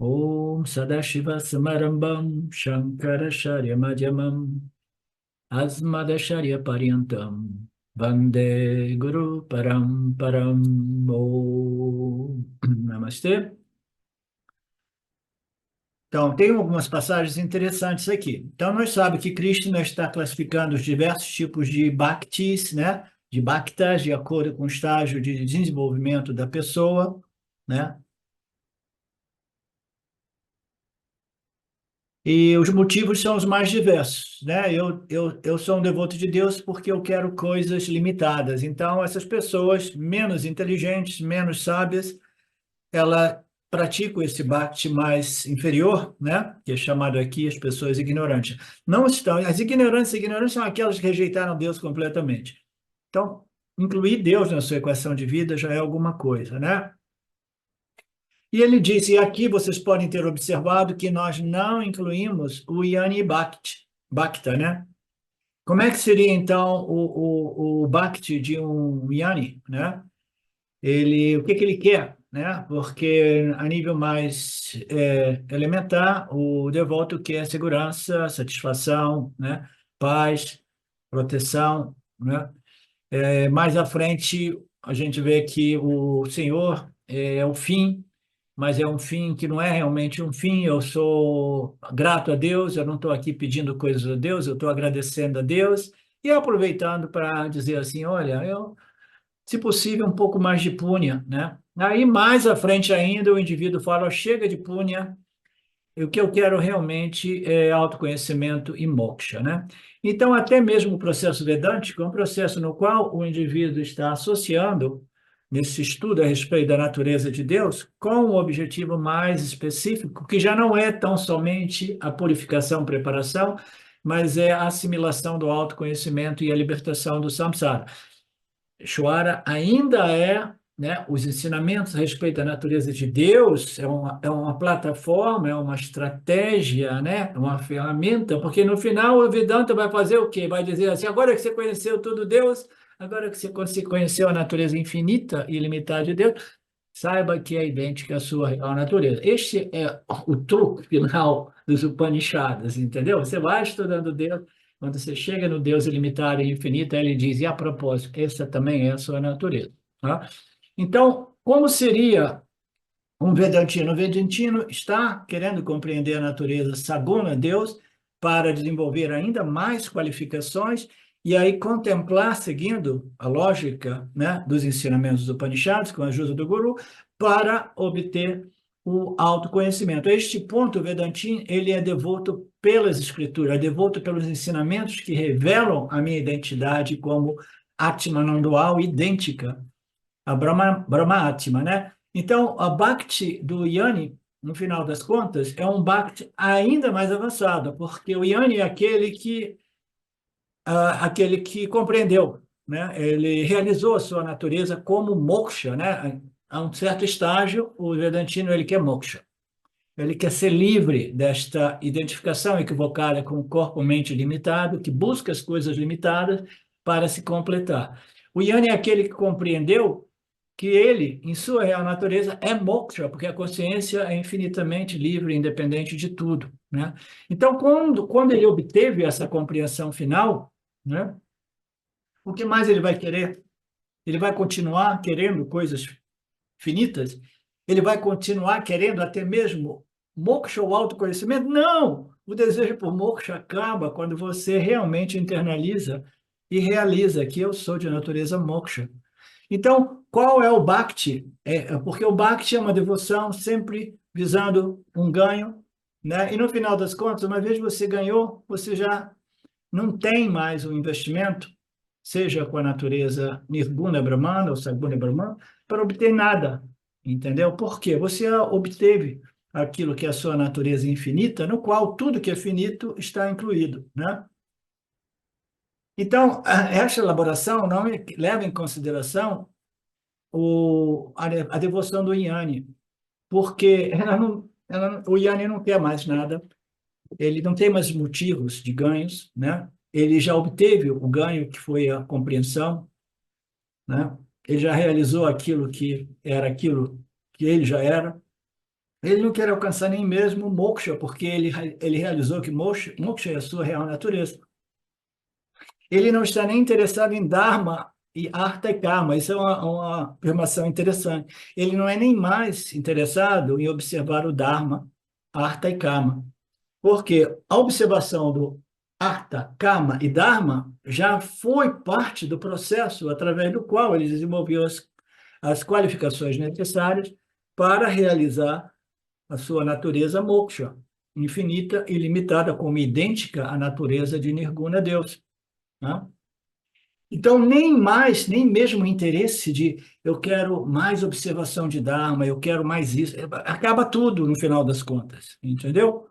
Om Sadashiva Samarambam Shankaracharya Madhyamam Asmadacharya Paryantam Vande Guru Paramparam Om Namastê. Então, tem algumas passagens interessantes aqui. Então, nós sabemos que Krishna está classificando os diversos tipos de bhaktis, né? De bhaktas, de acordo com o estágio de desenvolvimento da pessoa, né? E os motivos são os mais diversos, né? Eu sou um devoto de Deus porque eu quero coisas limitadas. Então, essas pessoas menos inteligentes, menos sábias, ela praticam esse bhakti mais inferior, né? Que é chamado aqui as pessoas ignorantes. Não estão, ignorantes são aquelas que rejeitaram Deus completamente. Então, incluir Deus na sua equação de vida já é alguma coisa, né? E ele disse, e aqui vocês podem ter observado que nós não incluímos o Yani Bhakti, Bhakta, né? Como é que seria, então, o Bhakti de um Yani, né? O que que ele quer, né? Porque a nível mais elementar, o devoto quer segurança, satisfação, né? Paz, proteção, né? Mais à frente, a gente vê que o Senhor é o fim, mas é um fim que não é realmente um fim. Eu sou grato a Deus, eu não estou aqui pedindo coisas a Deus, eu estou agradecendo a Deus e aproveitando para dizer assim, olha, se possível, um pouco mais de púnia, né? Aí, mais à frente ainda, o indivíduo fala, "Ó, chega de púnia, e o que eu quero realmente é autoconhecimento e moksha, né? Então, até mesmo o processo vedântico é um processo no qual o indivíduo está associando, nesse estudo a respeito da natureza de Deus, com um objetivo mais específico, que já não é tão somente a purificação, preparação, mas é a assimilação do autoconhecimento e a libertação do samsara. Shwara ainda é, né, os ensinamentos a respeito da natureza de Deus, é uma plataforma, é uma estratégia, né, uma ferramenta, porque no final o Vedanta vai fazer o quê? Vai dizer assim, agora que você conheceu tudo Deus, agora que você conheceu a natureza infinita e ilimitada de Deus, saiba que é idêntica à sua real natureza. Este é o truque final dos Upanishads, entendeu? Você vai estudando Deus, quando você chega no Deus ilimitado e infinito, ele diz, e a propósito, essa também é a sua natureza. Tá? Então, como seria um Vedantino? O Vedantino está querendo compreender a natureza saguna, Deus, para desenvolver ainda mais qualificações e aí contemplar, seguindo a lógica, né, dos ensinamentos do Upanishads, com a ajuda do Guru, para obter o autoconhecimento. A este ponto, o Vedantin, ele é devoto pelas escrituras, é devoto pelos ensinamentos que revelam a minha identidade como Atma não dual, idêntica a Brahma Atma, né? Então, a Bhakti do Yani, no final das contas, é um Bhakti ainda mais avançado, porque o Yani é aquele que compreendeu, né? Ele realizou a sua natureza como moksha, né? A um certo estágio, o Vedantino ele quer moksha. Ele quer ser livre desta identificação equivocada com o corpo-mente limitado, que busca as coisas limitadas para se completar. O Yani é aquele que compreendeu que ele, em sua real natureza, é moksha, porque a consciência é infinitamente livre, independente de tudo, né? Então, quando ele obteve essa compreensão final, né, o que mais ele vai querer? Ele vai continuar querendo coisas finitas? Ele vai continuar querendo até mesmo moksha ou autoconhecimento? Não! O desejo por moksha acaba quando você realmente internaliza e realiza que eu sou de natureza moksha. Então, qual é o Bhakti? Porque o Bhakti é uma devoção sempre visando um ganho, né? E no final das contas, uma vez você ganhou, você já não tem mais o investimento, seja com a natureza Nirguna Brahmana ou Saguna Brahmana, para obter nada, entendeu? Por quê? Você obteve aquilo que é a sua natureza infinita, no qual tudo que é finito está incluído, né? Então, esta elaboração não leva em consideração a devoção do Yanni, porque o Yanni não quer mais nada, ele não tem mais motivos de ganhos, né? Ele já obteve o ganho que foi a compreensão, né? Ele já realizou aquilo que era aquilo que ele já era. Ele não quer alcançar nem mesmo moksha, porque ele realizou que moksha é a sua real natureza. Ele não está nem interessado em Dharma e Artha e Karma. Isso é uma afirmação interessante. Ele não é nem mais interessado em observar o Dharma, Artha e Karma. Porque a observação do Artha, Kama e Dharma já foi parte do processo através do qual ele desenvolveu as qualificações necessárias para realizar a sua natureza moksha, infinita e limitada, como idêntica à natureza de Nirguna Deus. Né? Então, nem mais, nem mesmo o interesse de eu quero mais observação de Dharma, eu quero mais isso, acaba tudo no final das contas, entendeu?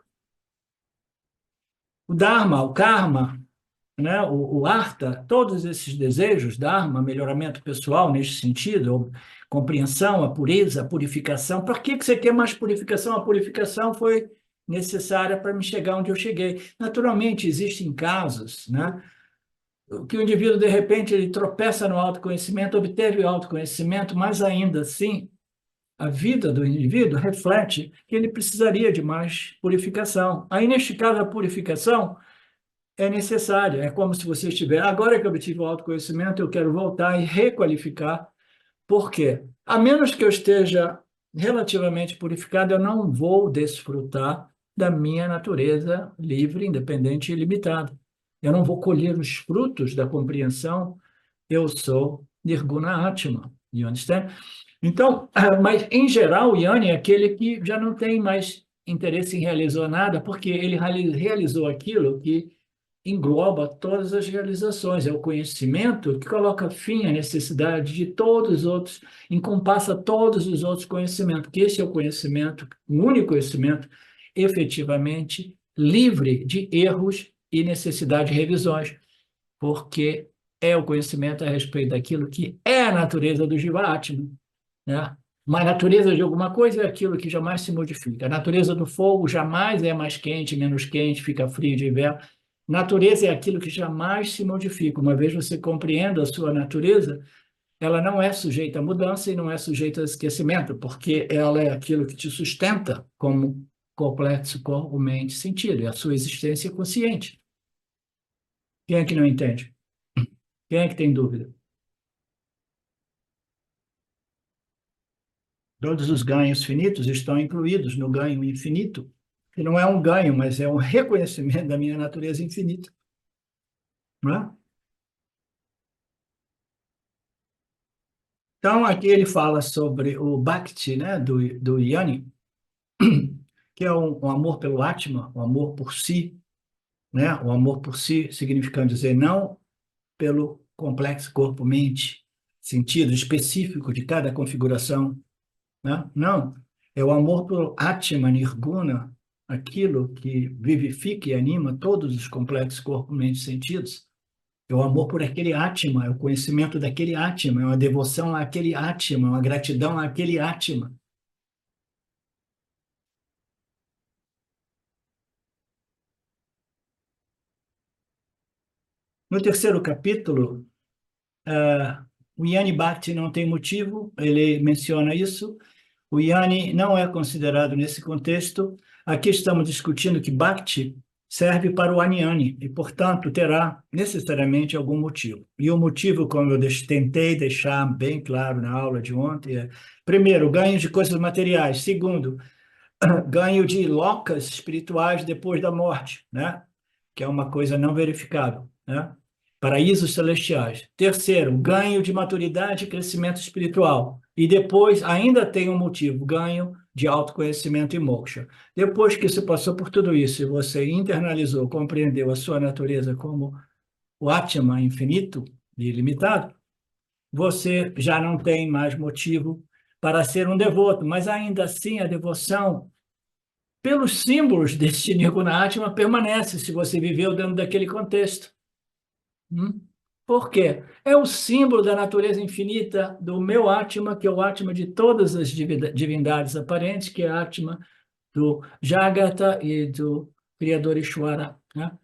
O Dharma, o Karma, né? O Artha, todos esses desejos, Dharma, melhoramento pessoal nesse sentido, compreensão, a pureza, a purificação. Para que você quer mais purificação? A purificação foi necessária para me chegar onde eu cheguei. Naturalmente, existem casos, né? Que o indivíduo, de repente, ele tropeça no autoconhecimento, obteve o autoconhecimento, mas ainda assim, a vida do indivíduo reflete que ele precisaria de mais purificação. Aí, neste caso, a purificação é necessária. É como se você estiver, agora que eu obtive o autoconhecimento, eu quero voltar e requalificar. Por quê? A menos que eu esteja relativamente purificado, eu não vou desfrutar da minha natureza livre, independente e ilimitada. Eu não vou colher os frutos da compreensão. Eu sou Nirguna Atma. You understand? Então, mas em geral, o Yanni é aquele que já não tem mais interesse em realizar nada, porque ele realizou aquilo que engloba todas as realizações. É o conhecimento que coloca fim à necessidade de todos os outros, encompassa todos os outros conhecimentos, que esse é o conhecimento, o único conhecimento efetivamente livre de erros e necessidade de revisões, porque é o conhecimento a respeito daquilo que é a natureza do Jivatma, né? Mas a natureza de alguma coisa é aquilo que jamais se modifica. A natureza do fogo jamais é mais quente, menos quente, fica frio de inverno. Natureza é aquilo que jamais se modifica. Uma vez você compreenda a sua natureza, ela não é sujeita a mudança e não é sujeita a esquecimento, porque ela é aquilo que te sustenta como complexo corpo, mente, sentido, é a sua existência consciente. Quem é que não entende? Quem é que tem dúvida? Todos os ganhos finitos estão incluídos no ganho infinito, que não é um ganho, mas é um reconhecimento da minha natureza infinita. Não é? Então, aqui ele fala sobre o Bhakti, né, do Yanni, que é um amor pelo Atma, um amor por si, né? O amor por si significando dizer não pelo complexo corpo-mente, sentido específico de cada configuração, né? Não, é o amor pelo Atma Nirguna, aquilo que vivifica e anima todos os complexos corpo, mente, sentidos. É o amor por aquele Atma, é o conhecimento daquele Atma, é uma devoção àquele Atma, é uma gratidão àquele Atma. No terceiro capítulo, o Yanni Bhakti não tem motivo, ele menciona isso. O Yanni não é considerado nesse contexto. Aqui estamos discutindo que Bhakti serve para o Anyani e, portanto, terá necessariamente algum motivo. E o motivo, como eu tentei deixar bem claro na aula de ontem, é, primeiro, ganho de coisas materiais. Segundo, ganho de locas espirituais depois da morte, né? Que é uma coisa não verificável, né? Paraísos celestiais. Terceiro, ganho de maturidade e crescimento espiritual. E depois ainda tem um motivo, ganho de autoconhecimento e moksha. Depois que você passou por tudo isso e você internalizou, compreendeu a sua natureza como o Atma infinito e ilimitado, você já não tem mais motivo para ser um devoto, mas ainda assim a devoção pelos símbolos desse Nirguna Atma permanece se você viveu dentro daquele contexto. Por quê? É o símbolo da natureza infinita do meu Atma, que é o Atma de todas as divindades aparentes, que é a Atma do Jagata e do Criador Ishvara, né?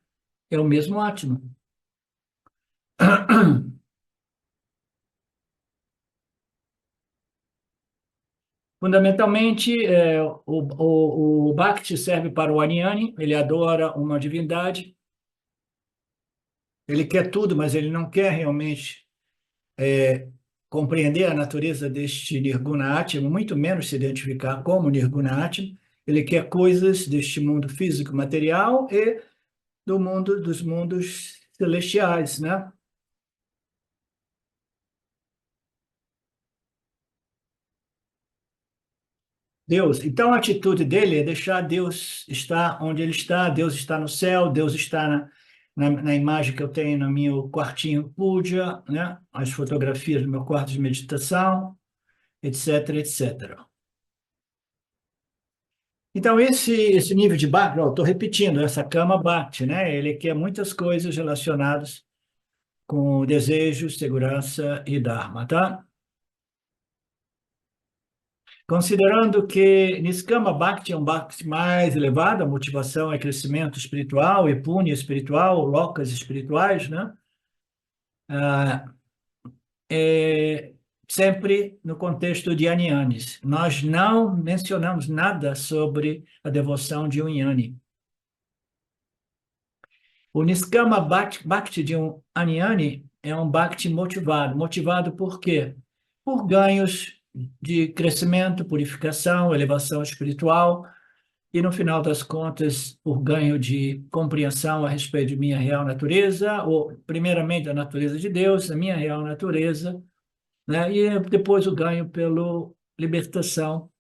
É o mesmo Atma. Fundamentalmente, o Bhakti serve para o Jnani, ele adora uma divindade, ele quer tudo, mas ele não quer realmente compreender a natureza deste Nirguna Atma, muito menos se identificar como Nirguna Atma. Ele quer coisas deste mundo físico material e do mundo dos mundos celestiais, né? Deus. Então, a atitude dele é deixar Deus estar onde ele está. Deus está no céu, Deus está na imagem que eu tenho no meu quartinho puja, né? As fotografias do meu quarto de meditação, etc, etc. Então, esse nível de Bhakti, estou repetindo, essa cama Bhakti, né? Ele quer muitas coisas relacionadas com desejo, segurança e Dharma, tá? Considerando que Niskama Bhakti é um Bhakti mais elevado, a motivação é crescimento espiritual, e Punya espiritual, lokas espirituais, né? Ah, é, sempre no contexto de Jnanianis. Nós não mencionamos nada sobre a devoção de um Jnani. O Niskama Bhakti de um Jnani é um Bhakti motivado. Motivado por quê? Por ganhos de crescimento, purificação, elevação espiritual, e, no final das contas, por ganho de compreensão a respeito de minha real natureza, ou, primeiramente, a natureza de Deus, a minha real natureza, né? E depois o ganho pela libertação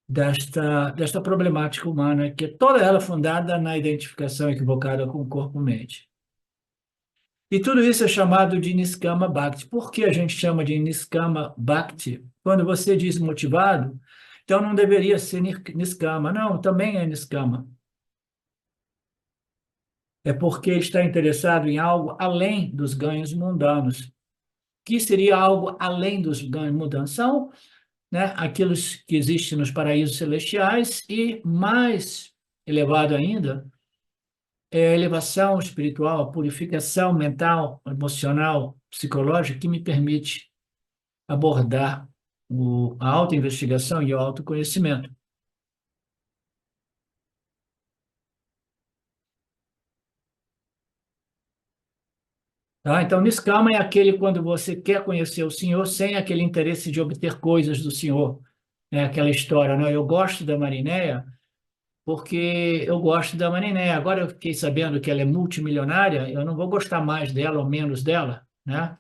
desta problemática humana, que é toda ela fundada na identificação equivocada com o corpo-mente. E tudo isso é chamado de Niskama Bhakti. Por que a gente chama de Niskama Bhakti? Quando você diz motivado, então não deveria ser Niskama. Não, também é Niskama. É porque ele está interessado em algo além dos ganhos mundanos. Que seria algo além dos ganhos mundanos? São, né, aquilo que existe nos paraísos celestiais e, mais elevado ainda, é a elevação espiritual, a purificação mental, emocional, psicológica que me permite abordar a autoinvestigação e o autoconhecimento. Tá? Então, Niskama é aquele quando você quer conhecer o Senhor sem aquele interesse de obter coisas do Senhor. É aquela história, né? Eu gosto da Marinéia porque eu gosto da Marinéia. Agora eu fiquei sabendo que ela é multimilionária, eu não vou gostar mais dela ou menos dela, né?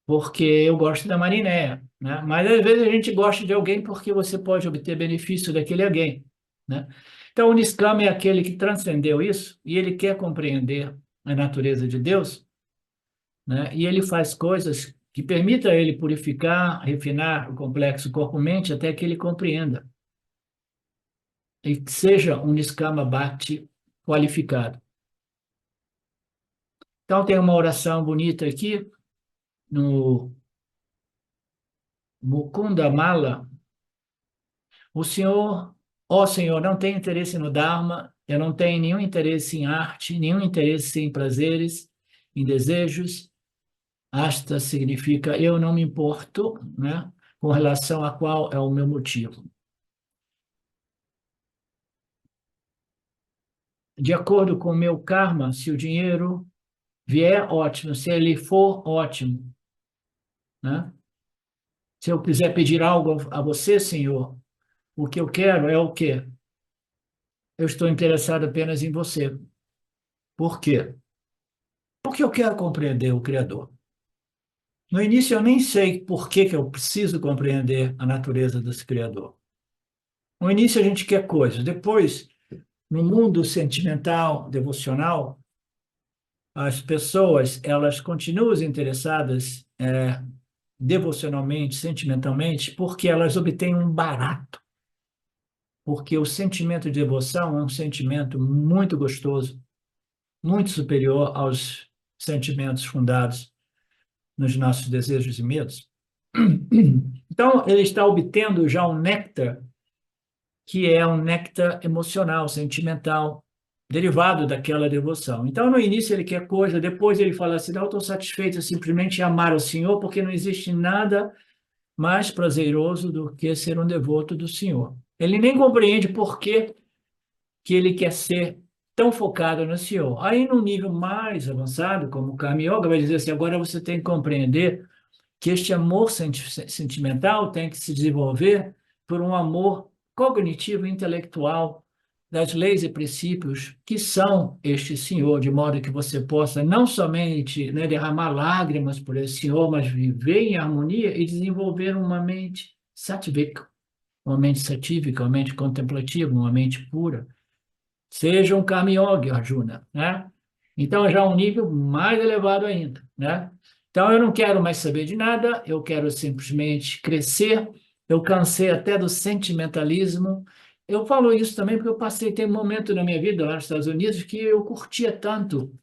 Porque eu gosto da Marinéia, né? Mas às vezes a gente gosta de alguém porque você pode obter benefício daquele alguém, né? Então, o Niskama é aquele que transcendeu isso e ele quer compreender a natureza de Deus, né? E ele faz coisas que permitam a ele purificar, refinar o complexo corpo-mente até que ele compreenda e que seja um Niskama Bhakti qualificado. Então, tem uma oração bonita aqui no Mukunda Mala. O Senhor, ó Senhor, não tem interesse no Dharma, eu não tenho nenhum interesse em arte, nenhum interesse em prazeres, em desejos. Asta significa eu não me importo, né, com relação a qual é o meu motivo. De acordo com o meu karma, se o dinheiro vier, ótimo. Se ele for, ótimo, né? Se eu quiser pedir algo a você, Senhor, o que eu quero é o quê? Eu estou interessado apenas em você. Por quê? Porque eu quero compreender o Criador. No início, eu nem sei por que eu preciso compreender a natureza desse Criador. No início, a gente quer coisas. Depois, no mundo sentimental, devocional, as pessoas, elas continuam interessadas devocionalmente, sentimentalmente, porque elas obtêm um barato. Porque o sentimento de devoção é um sentimento muito gostoso, muito superior aos sentimentos fundados nos nossos desejos e medos. Então, ele está obtendo já um néctar, que é um néctar emocional, sentimental, derivado daquela devoção. Então, no início ele quer coisa, depois ele fala assim, não, eu estou satisfeito simplesmente em amar o Senhor, porque não existe nada mais prazeroso do que ser um devoto do Senhor. Ele nem compreende por que ele quer ser tão focado no Senhor. Aí, num nível mais avançado, como o Karma Yoga, vai dizer assim, agora você tem que compreender que este amor sentimental tem que se desenvolver por um amor cognitivo e intelectual das leis e princípios que são este Senhor, de modo que você possa não somente, né, derramar lágrimas por esse Senhor, mas viver em harmonia e desenvolver uma mente sattvic, uma mente satívica, uma mente contemplativa, uma mente pura. Seja um Karma Yogi, Arjuna, né? Então, já um nível mais elevado ainda, né? Então, eu não quero mais saber de nada, eu quero simplesmente crescer. Eu cansei até do sentimentalismo. Eu falo isso também porque eu passei, tem um momento na minha vida lá nos Estados Unidos que eu curtia tanto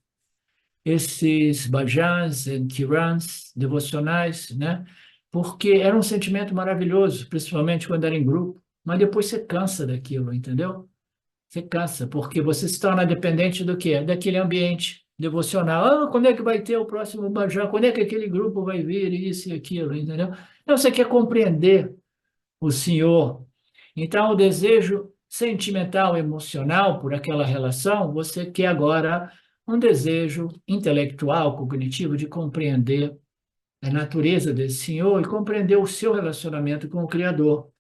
esses bhajans e kirans devocionais, né? Porque era um sentimento maravilhoso, principalmente quando era em grupo, mas depois você cansa daquilo, entendeu? Você cansa, porque você se torna dependente do quê? Daquele ambiente devocional. Ah, quando é que vai ter o próximo Bajão? Quando é que aquele grupo vai vir? Isso e aquilo, entendeu? Então, você quer compreender o Senhor. Então, o desejo sentimental, emocional por aquela relação, você quer agora um desejo intelectual, cognitivo, de compreender a natureza desse Senhor e compreender o seu relacionamento com o Criador.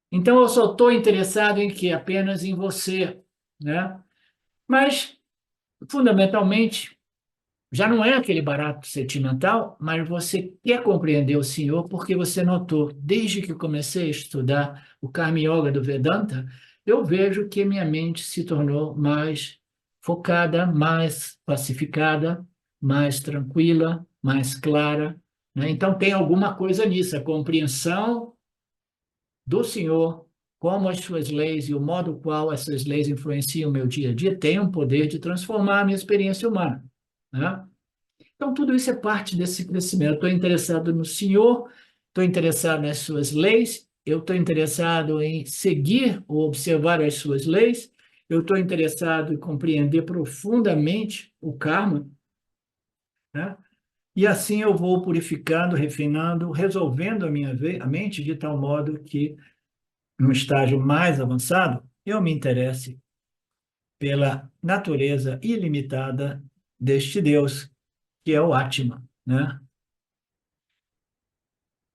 Então, eu só estou interessado em que apenas em você, né? Mas, fundamentalmente, já não é aquele barato sentimental, mas você quer compreender o Senhor porque você notou, desde que eu comecei a estudar o Karma Yoga do Vedanta, eu vejo que minha mente se tornou mais focada, mais pacificada, mais tranquila, mais clara, né? Então, tem alguma coisa nisso, a compreensão do Senhor, como as suas leis e o modo qual essas leis influenciam o meu dia a dia, tem um poder de transformar a minha experiência humana, né? Então, tudo isso é parte desse crescimento. Eu estou interessado no Senhor, estou interessado nas suas leis, eu estou interessado em seguir ou observar as suas leis, eu estou interessado em compreender profundamente o karma, né? E assim eu vou purificando, refinando, resolvendo a mente de tal modo que num estágio mais avançado, eu me interesse pela natureza ilimitada deste Deus, que é o Atma, né?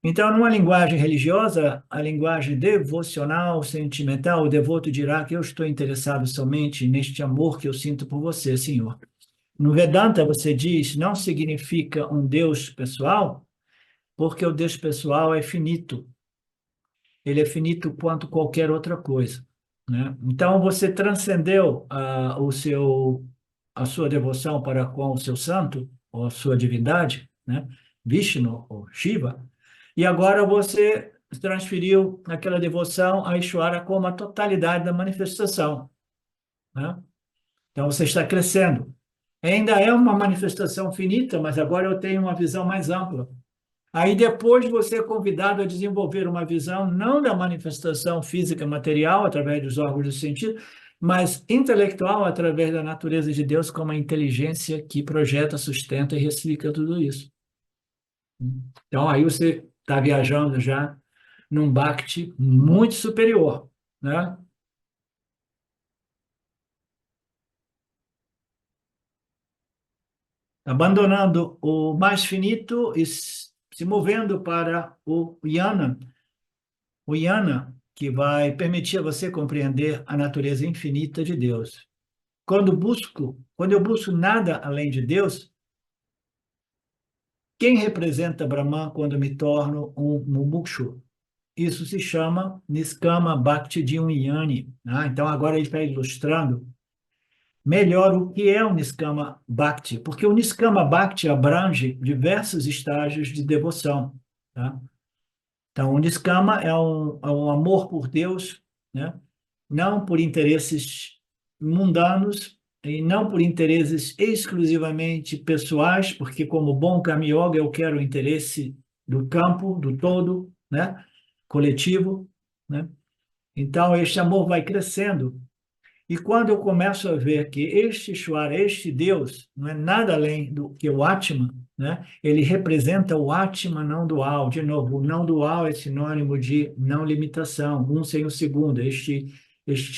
Então, numa linguagem religiosa, a linguagem devocional, sentimental, o devoto dirá que eu estou interessado somente neste amor que eu sinto por você, Senhor. No Vedanta, você diz, não significa um Deus pessoal, porque o Deus pessoal é finito. Ele é finito quanto qualquer outra coisa, né? Então você transcendeu a sua devoção para com o seu santo ou a sua divindade, né? Vishnu ou Shiva, e agora você transferiu aquela devoção a Ishvara como a totalidade da manifestação, né? Então você está crescendo. Ainda é uma manifestação finita, mas agora eu tenho uma visão mais ampla. Aí depois você é convidado a desenvolver uma visão não da manifestação física material, através dos órgãos do sentido, mas intelectual, através da natureza de Deus, como a inteligência que projeta, sustenta e ressignifica tudo isso. Então aí você está viajando já num Bhakti muito superior, né? Abandonando o mais finito e se movendo para o Yana, que vai permitir a você compreender a natureza infinita de Deus. Quando eu busco nada além de Deus, quem representa Brahman quando me torno um mumukshu? Isso se chama Niskama Bhakti Dhyani, né? Então, agora ele está ilustrando melhor o que é o Niskama Bhakti, porque o Niskama Bhakti abrange diversos estágios de devoção, tá? Então, o Niskama é um amor por Deus, né? Não por interesses mundanos e não por interesses exclusivamente pessoais, porque como bom Karma Yoga eu quero o interesse do campo, do todo, né? Coletivo, né? Então, este amor vai crescendo E quando eu começo a ver que este Ishvara, este Deus, não é nada além do que o Atman, né? Ele representa o Atman não dual. De novo, o não dual é sinônimo de não limitação, um sem o segundo. Este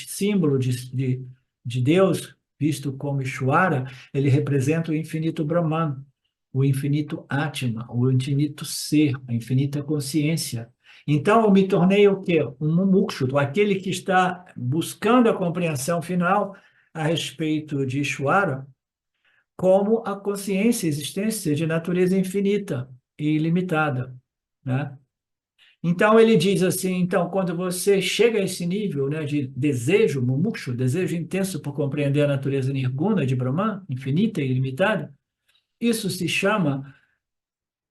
símbolo de Deus, visto como Ishvara, ele representa o infinito Brahman, o infinito Atman, o infinito ser, a infinita consciência. Então, eu me tornei o quê? Um mumukshu, aquele que está buscando a compreensão final a respeito de Ishvara como a consciência, a existência de natureza infinita e ilimitada, né? Então, ele diz assim, então, quando você chega a esse nível, né, de desejo, mumukshu, desejo intenso por compreender a natureza nirguna de Brahman, infinita e ilimitada, isso se chama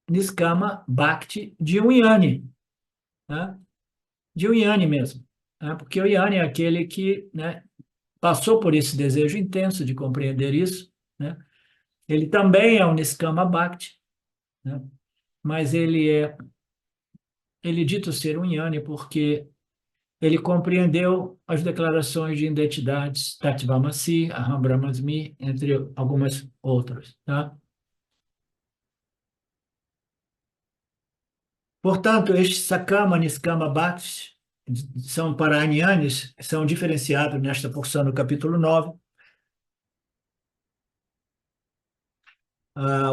Niskama Bhakti de um Jnani, né? De um Jnani mesmo, né? Porque o Jnani é aquele que, né, passou por esse desejo intenso de compreender isso, né? Ele também é um Niskama Bhakti, né? Mas ele dito ser um Jnani porque ele compreendeu as declarações de identidades Tatvamasi, Aham Brahmasmi, entre algumas outras, tá? Portanto, estes Sakama, Niskama Bhakti são para Jnanis, são diferenciados nesta porção do capítulo 9.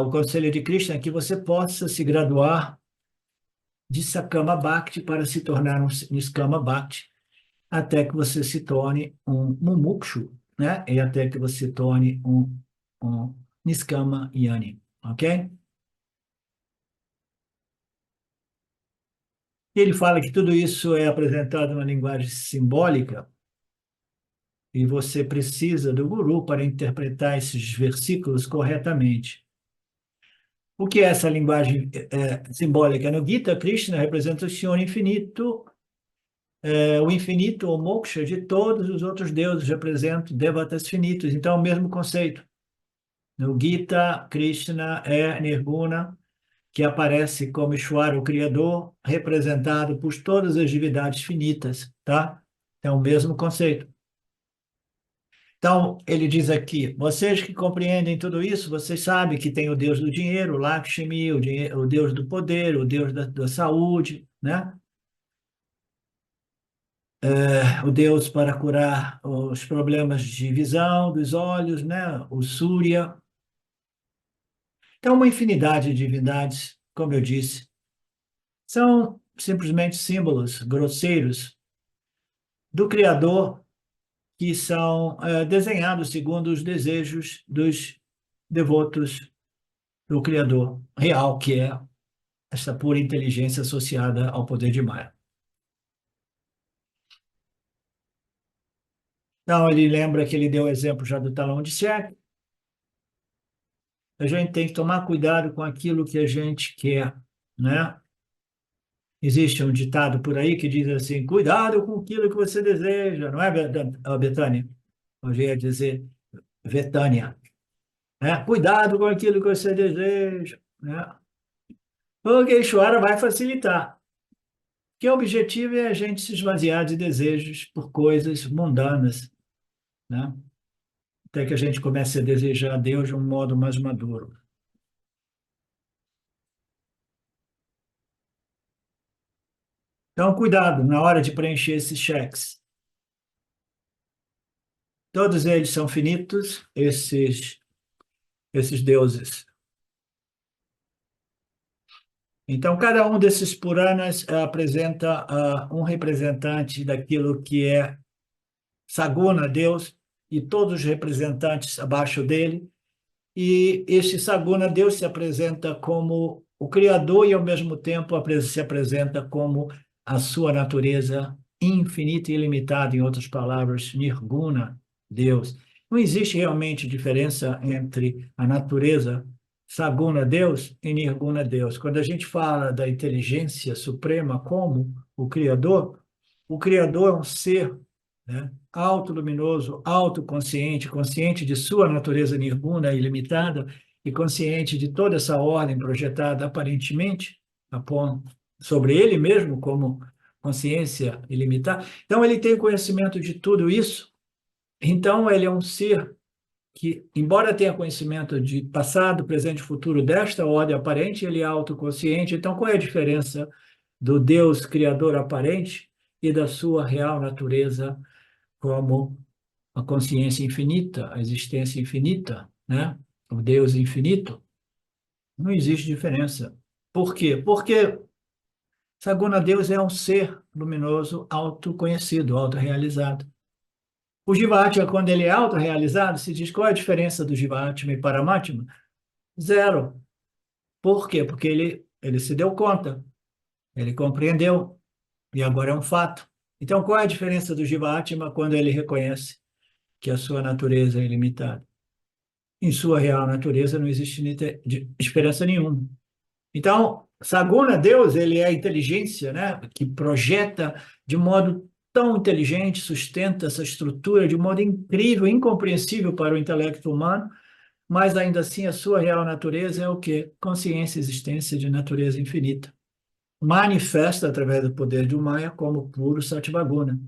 O Conselho de Krishna é que você possa se graduar de Sakama Bhakti para se tornar um Niskama Bhakti, até que você se torne um Mumukshu, né? E até que você se torne um Niskama Yani, ok? E ele fala que tudo isso é apresentado na linguagem simbólica e você precisa do Guru para interpretar esses versículos corretamente. O que é essa linguagem simbólica? No Gita, Krishna representa o Senhor infinito, o infinito, o moksha de todos os outros deuses, representam devatas finitos. Então, é o mesmo conceito. No Gita, Krishna é Nirguna, que aparece como Ishvara, o Criador, representado por todas as divindades finitas, tá? É o mesmo conceito. Então, ele diz aqui, vocês que compreendem tudo isso, vocês sabem que tem o Deus do dinheiro, o Lakshmi, o Deus do poder, o Deus da saúde, né? O Deus para curar os problemas de visão dos olhos, né? O Surya. Então, uma infinidade de divindades, como eu disse, são simplesmente símbolos grosseiros do Criador que são desenhados segundo os desejos dos devotos do Criador real, que é essa pura inteligência associada ao poder de Maya. Então, ele lembra que ele deu o exemplo já do talão de cheque. A gente tem que tomar cuidado com aquilo que a gente quer, né? Existe um ditado por aí que diz assim, cuidado com aquilo que você deseja, não é, Betânia? Hoje ia dizer Betânia, né? Cuidado com aquilo que você deseja, né? Porque Ishvara vai facilitar. Que o objetivo é a gente se esvaziar de desejos por coisas mundanas, né? Até que a gente comece a desejar a Deus de um modo mais maduro. Então, cuidado na hora de preencher esses cheques. Todos eles são finitos, esses deuses. Então, cada um desses Puranas apresenta um representante daquilo que é Saguna, Deus, e todos os representantes abaixo dele. E este Saguna, Deus, se apresenta como o Criador e, ao mesmo tempo, se apresenta como a sua natureza infinita e ilimitada, em outras palavras, Nirguna, Deus. Não existe realmente diferença entre a natureza Saguna, Deus, e Nirguna, Deus. Quando a gente fala da inteligência suprema como o Criador é um ser, né, autoluminoso, autoconsciente, consciente de sua natureza nirguna ilimitada e consciente de toda essa ordem projetada aparentemente sobre ele mesmo como consciência ilimitada. Então, ele tem conhecimento de tudo isso Então, ele é um ser que, embora tenha conhecimento de passado, presente e futuro desta ordem aparente, ele é autoconsciente. Então, qual é a diferença do Deus Criador aparente e da sua real natureza como a consciência infinita, a existência infinita, né? O Deus infinito? Não existe diferença. Por quê? Porque Saguna Deus é um ser luminoso, autoconhecido, autorrealizado. O Jivatma, quando ele é autorrealizado, se diz qual é a diferença do Jivatma e Paramatma? Zero. Por quê? Porque ele se deu conta, ele compreendeu, e agora é um fato. Então, qual é a diferença do Jivatma quando ele reconhece que a sua natureza é ilimitada? Em sua real natureza não existe esperança nenhuma. Então, Saguna, Deus, ele é a inteligência, né, que projeta de modo tão inteligente, sustenta essa estrutura de modo incrível, incompreensível para o intelecto humano, mas ainda assim a sua real natureza é o quê? Consciência, existência de natureza infinita. Manifesta através do poder de Maya como puro Satvaguna.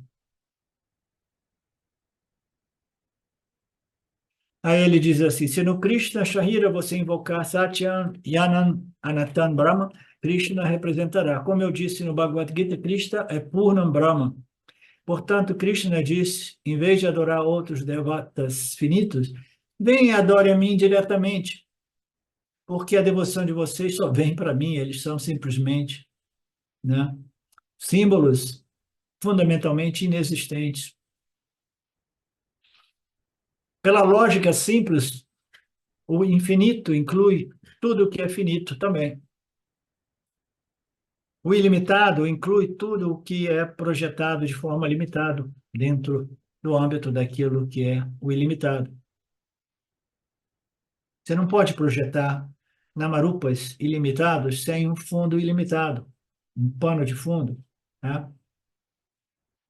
Aí ele diz assim: se no Krishna Shahira você invocar Satyam Yanam Anatan Brahma, Krishna representará. Como eu disse no Bhagavad Gita, Krishna é Purnam Brahma. Portanto, Krishna disse: em vez de adorar outros devatas finitos, venham e adorem a mim diretamente, porque a devoção de vocês só vem para mim, eles são simplesmente, né, símbolos fundamentalmente inexistentes. Pela lógica simples, o infinito inclui tudo que é finito também. O ilimitado inclui tudo o que é projetado de forma limitada dentro do âmbito daquilo que é o ilimitado. Você não pode projetar namarupas ilimitados sem um fundo ilimitado, um pano de fundo, né?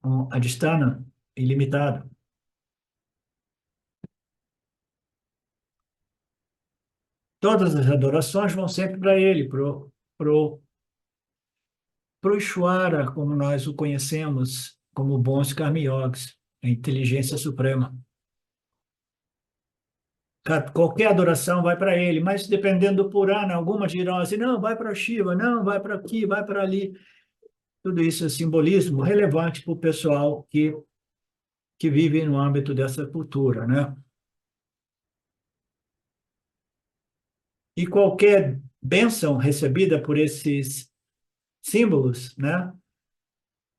Um adhisthana ilimitado. Todas as adorações vão sempre para ele, pro Ishvara, como nós o conhecemos, como bons karma-yogis, a inteligência suprema. Qualquer adoração vai para ele, mas dependendo do Purana, algumas dirão assim, não, vai para Shiva, não, vai para aqui, vai para ali. Tudo isso é simbolismo relevante para o pessoal que vive no âmbito dessa cultura, né? E qualquer bênção recebida por esses símbolos, né?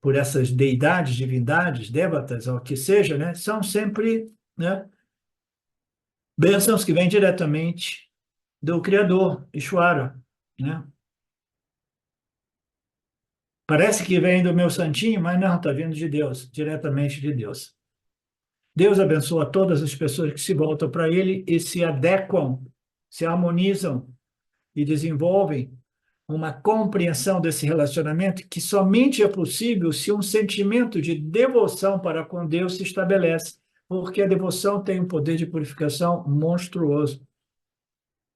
Por essas deidades, divindades, devatas, ou o que seja, né? São sempre, né, bênçãos que vêm diretamente do Criador, Ishvara, né? Parece que vem do meu santinho, mas não, está vindo de Deus, diretamente de Deus. Deus abençoa todas as pessoas que se voltam para Ele e se adequam, se harmonizam e desenvolvem uma compreensão desse relacionamento que somente é possível se um sentimento de devoção para com Deus se estabelece, porque a devoção tem um poder de purificação monstruoso.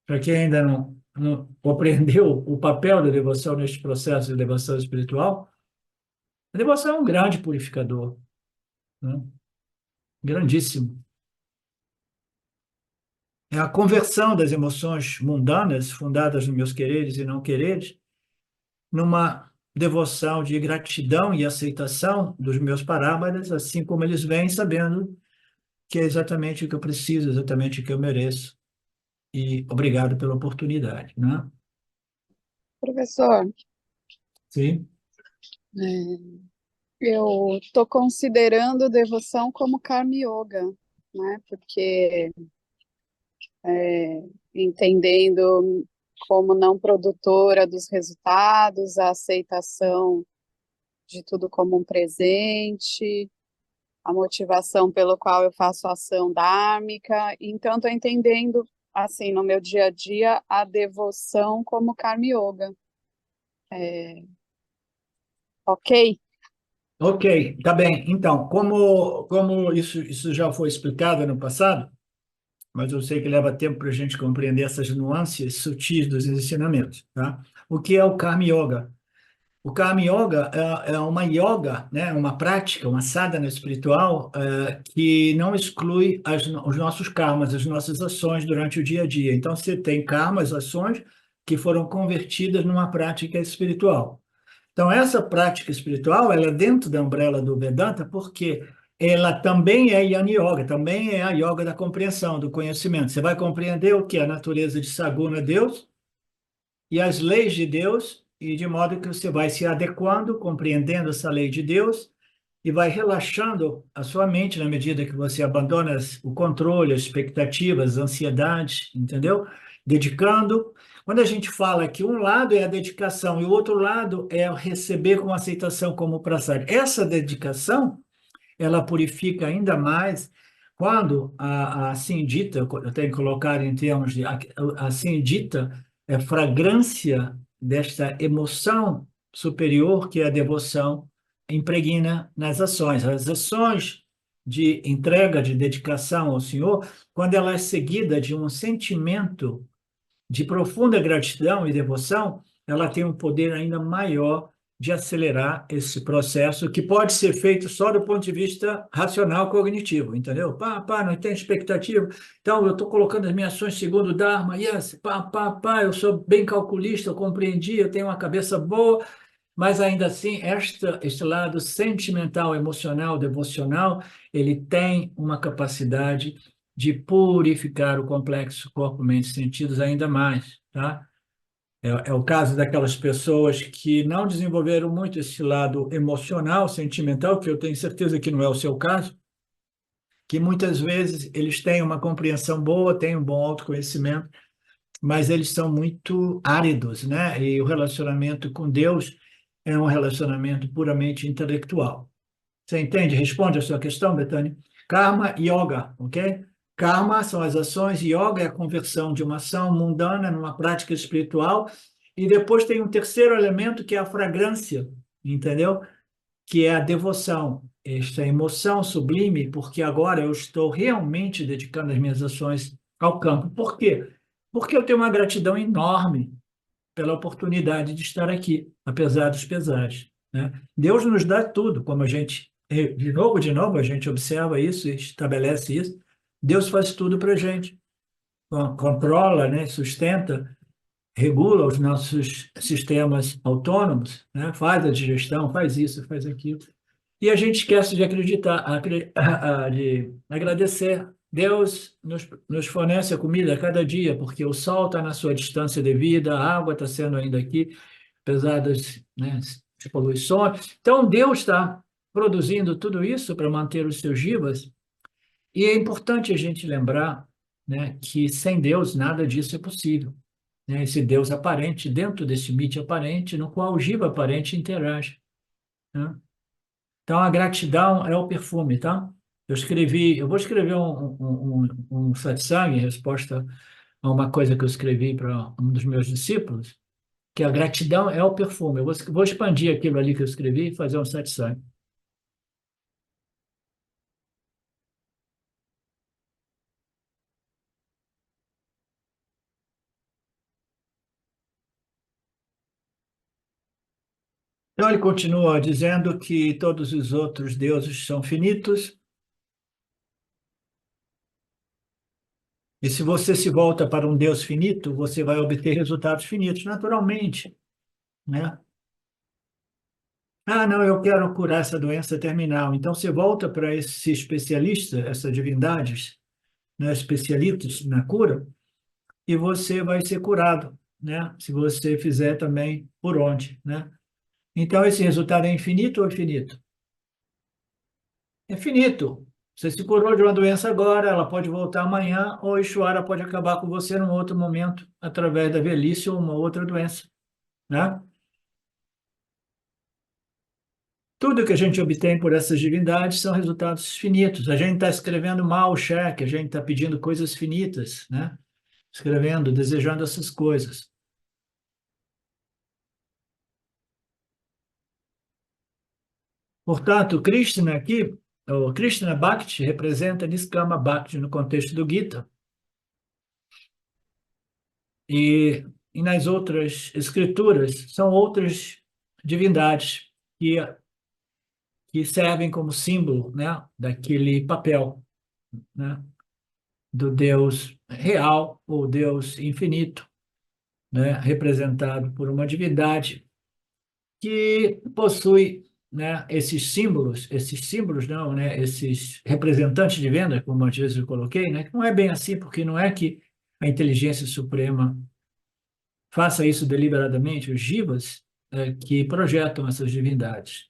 Para quem ainda não compreendeu o papel da devoção neste processo de elevação espiritual, a devoção é um grande purificador, né? Grandíssimo. É a conversão das emoções mundanas, fundadas nos meus quereres e não quereres, numa devoção de gratidão e aceitação dos meus parábadas, assim como eles vêm sabendo que é exatamente o que eu preciso, exatamente o que eu mereço. E obrigado pela oportunidade, né? Professor, Sim, é, eu estou considerando devoção como Karma Yoga, né? Porque entendendo como não produtora dos resultados, a aceitação de tudo como um presente, a motivação pelo qual eu faço a ação dármica. Então, estou entendendo, assim, no meu dia a dia, a devoção como Karma Yoga. Ok? ok, tá bem. Então, como isso já foi explicado no passado, mas eu sei que leva tempo para a gente compreender essas nuances sutis dos ensinamentos, tá? O que é o Karma Yoga? O Karma Yoga é uma yoga, né? Uma prática, uma sadhana espiritual que não exclui os nossos karmas, as nossas ações durante o dia a dia. Então, você tem karmas, ações que foram convertidas numa prática espiritual. Então, essa prática espiritual, ela é dentro da umbrella do Vedanta, porque ela também é Jnana Yoga, também é a yoga da compreensão, do conhecimento. Você vai compreender o que é a natureza de Saguna, Deus, e as leis de Deus, e de modo que você vai se adequando, compreendendo essa lei de Deus, e vai relaxando a sua mente na medida que você abandona o controle, as expectativas, as ansiedades, entendeu? Dedicando. Quando a gente fala que um lado é a dedicação e o outro lado é o receber com aceitação como prazer. Essa dedicação, ela purifica ainda mais quando a assim dita, eu tenho que colocar em termos de assim dita, fragrância desta emoção superior que é a devoção impregna nas ações. As ações de entrega, de dedicação ao Senhor, quando ela é seguida de um sentimento de profunda gratidão e devoção, ela tem um poder ainda maior de acelerar esse processo, que pode ser feito só do ponto de vista racional cognitivo, entendeu? Não tem expectativa, então eu estou colocando as minhas ações segundo o Dharma, yes, eu sou bem calculista, eu compreendi, eu tenho uma cabeça boa, mas ainda assim, este lado sentimental, emocional, devocional, ele tem uma capacidade de purificar o complexo corpo, mente e sentidos ainda mais, tá? É o caso daquelas pessoas que não desenvolveram muito esse lado emocional, sentimental, que eu tenho certeza que não é o seu caso, que muitas vezes eles têm uma compreensão boa, têm um bom autoconhecimento, mas eles são muito áridos, né? E o relacionamento com Deus é um relacionamento puramente intelectual. Você entende? Responde a sua questão, Betânia. Karma e yoga, ok? Karma são as ações, yoga é a conversão de uma ação mundana numa prática espiritual, e depois tem um terceiro elemento que é a fragrância, entendeu? Que é a devoção, esta emoção sublime, porque agora eu estou realmente dedicando as minhas ações ao campo. Por quê? Porque eu tenho uma gratidão enorme pela oportunidade de estar aqui, apesar dos pesares, né? Deus nos dá tudo, como a gente, de novo, a gente observa isso, estabelece isso. Deus faz tudo para a gente, controla, né, sustenta, regula os nossos sistemas autônomos, né, faz a digestão, faz isso, faz aquilo. E a gente esquece de acreditar, de agradecer. Deus nos fornece a comida a cada dia, porque o sol está na sua distância devida, a água está sendo ainda aqui, apesar das, né, poluições. Então, Deus está produzindo tudo isso para manter os seus jivas, e é importante a gente lembrar, né, que sem Deus nada disso é possível. Né? Esse Deus aparente, dentro desse mito aparente, no qual o jiva aparente interage. Né? Então, a gratidão é o perfume, tá? Eu vou escrever um satsang em resposta a uma coisa que eu escrevi para um dos meus discípulos, que a gratidão é o perfume. Vou expandir aquilo ali que eu escrevi e fazer um satsang. Então, ele continua dizendo que todos os outros deuses são finitos, e se você se volta para um Deus finito, você vai obter resultados finitos, naturalmente, né? Ah, não, eu quero curar essa doença terminal. Então, você volta para esse especialista, essas divindades, né, especialistas na cura, e você vai ser curado, né? Se você fizer também por onde, né? Então, esse resultado é infinito ou infinito? É finito. Você se curou de uma doença agora, ela pode voltar amanhã, ou a Ishvara pode acabar com você num outro momento, através da velhice ou uma outra doença, né? Tudo que a gente obtém por essas divindades são resultados finitos. A gente está escrevendo mal o cheque, a gente está pedindo coisas finitas, né? Escrevendo, desejando essas coisas. Portanto, Krishna aqui, o Krishna Bhakti representa Niskama Bhakti no contexto do Gita. E nas outras escrituras são outras divindades que servem como símbolo, né, daquele papel, né, do Deus real ou Deus infinito, né, representado por uma divindade que possui, né, esses símbolos não, né, esses representantes de venda, como às vezes eu coloquei, né, que não é bem assim, porque não é que a inteligência suprema faça isso deliberadamente, os jivas que projetam essas divindades.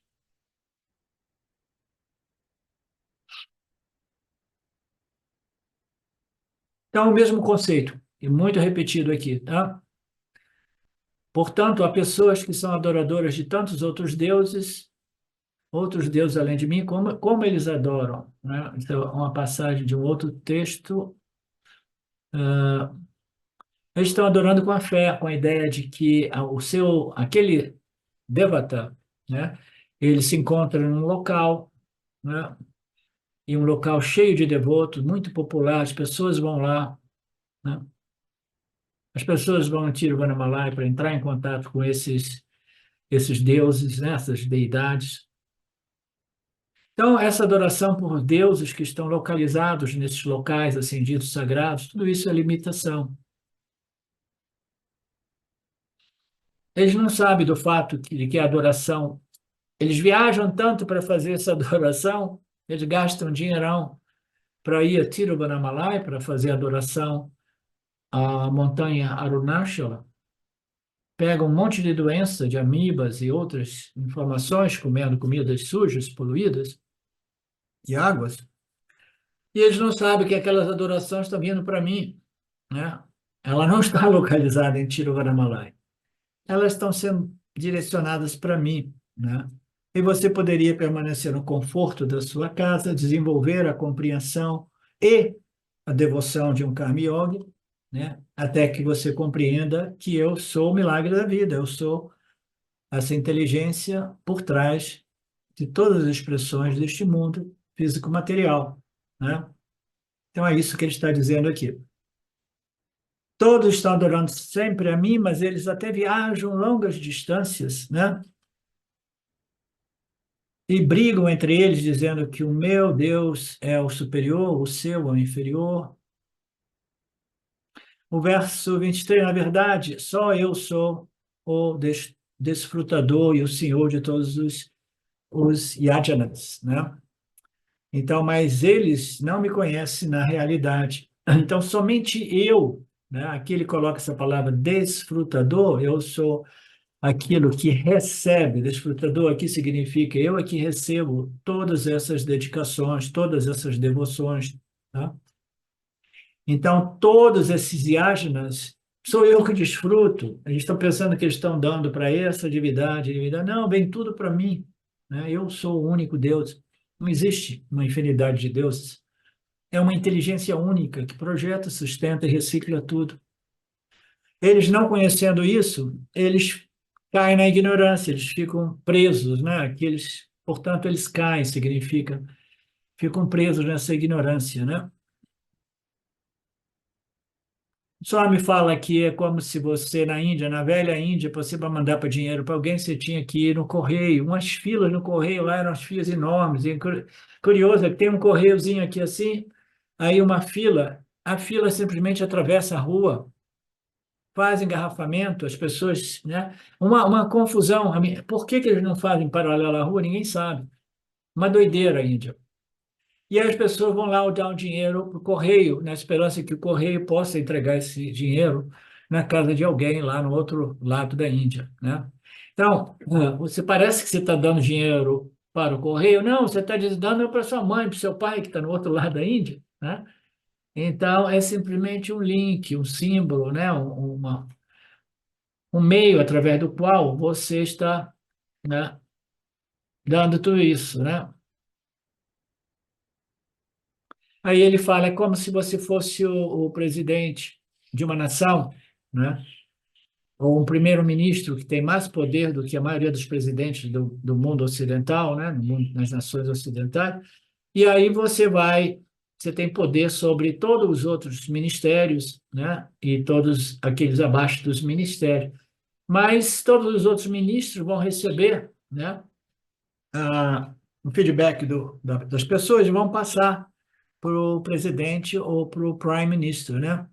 Então, o mesmo conceito, e muito repetido aqui, tá? Portanto, há pessoas que são adoradoras de tantos outros deuses além de mim, como eles adoram, né? Então, uma passagem de um outro texto, eles estão adorando com a fé, com a ideia de que aquele devata, né? Ele se encontra num local, né? E um local cheio de devotos, muito popular, as pessoas vão lá, né? As pessoas vão a Tiruvannamalai para entrar em contato com esses deuses, né? Essas deidades. Então, essa adoração por deuses que estão localizados nesses locais, assim, ditos sagrados, tudo isso é limitação. Eles não sabem do fato de que a adoração, eles viajam tanto para fazer essa adoração, eles gastam dinheirão para ir a Tiruvannamalai para fazer adoração à montanha Arunachala, pegam um monte de doença, de amibas e outras informações, comendo comidas sujas, poluídas, e águas, e eles não sabem que aquelas adorações estão vindo para mim, né? Ela não está localizada em Tiruvannamalai. Elas estão sendo direcionadas para mim, né? E você poderia permanecer no conforto da sua casa, desenvolver a compreensão e a devoção de um Karma Yogi, né? Até que você compreenda que eu sou o milagre da vida, eu sou essa inteligência por trás de todas as expressões deste mundo físico-material, né? Então é isso que ele está dizendo aqui. Todos estão adorando sempre a mim, mas eles até viajam longas distâncias, né? E brigam entre eles, dizendo que o meu Deus é o superior, o seu é o inferior. O verso 23, na verdade, só eu sou o desfrutador e o senhor de todos os yajanas, né? Então, mas eles não me conhecem na realidade. Então, somente eu, né? Aqui ele coloca essa palavra desfrutador, eu sou aquilo que recebe, desfrutador aqui significa eu é que recebo todas essas dedicações, todas essas devoções, tá? Então, todos esses yajnas, sou eu que desfruto. Eles estão pensando que eles estão dando para essa divindade. Não, vem tudo para mim, né? Eu sou o único Deus. Não existe uma infinidade de deuses. É uma inteligência única que projeta, sustenta e recicla tudo. Eles não conhecendo isso, eles caem na ignorância, eles ficam presos, né? Portanto, eles caem, significa, ficam presos nessa ignorância, né? Só me fala que é como se você, na Índia, na velha Índia, para você mandar para dinheiro para alguém, você tinha que ir no correio. Umas filas no correio lá eram as filas enormes. E curioso é que tem um correiozinho aqui assim, aí uma fila, a fila simplesmente atravessa a rua, faz engarrafamento, as pessoas, né? Uma confusão. Por que eles não fazem paralelo à rua? Ninguém sabe. Uma doideira a Índia. E aí as pessoas vão lá dar o dinheiro para o correio, na esperança que o correio possa entregar esse dinheiro na casa de alguém lá no outro lado da Índia, né? Então, você parece que você está dando dinheiro para o correio, não, você está dando para sua mãe, para o seu pai que está no outro lado da Índia, né? Então, é simplesmente um link, um símbolo, né? Um meio através do qual você está, né, dando tudo isso, né? Aí ele fala, é como se você fosse o presidente de uma nação, né? Ou um primeiro-ministro que tem mais poder do que a maioria dos presidentes do mundo ocidental, né? No mundo, nas nações ocidentais. E aí você tem poder sobre todos os outros ministérios, né? E todos aqueles abaixo dos ministérios. mas todos os outros ministros vão receber, né, o feedback das pessoas e vão passar para o presidente ou para o prime minister, né?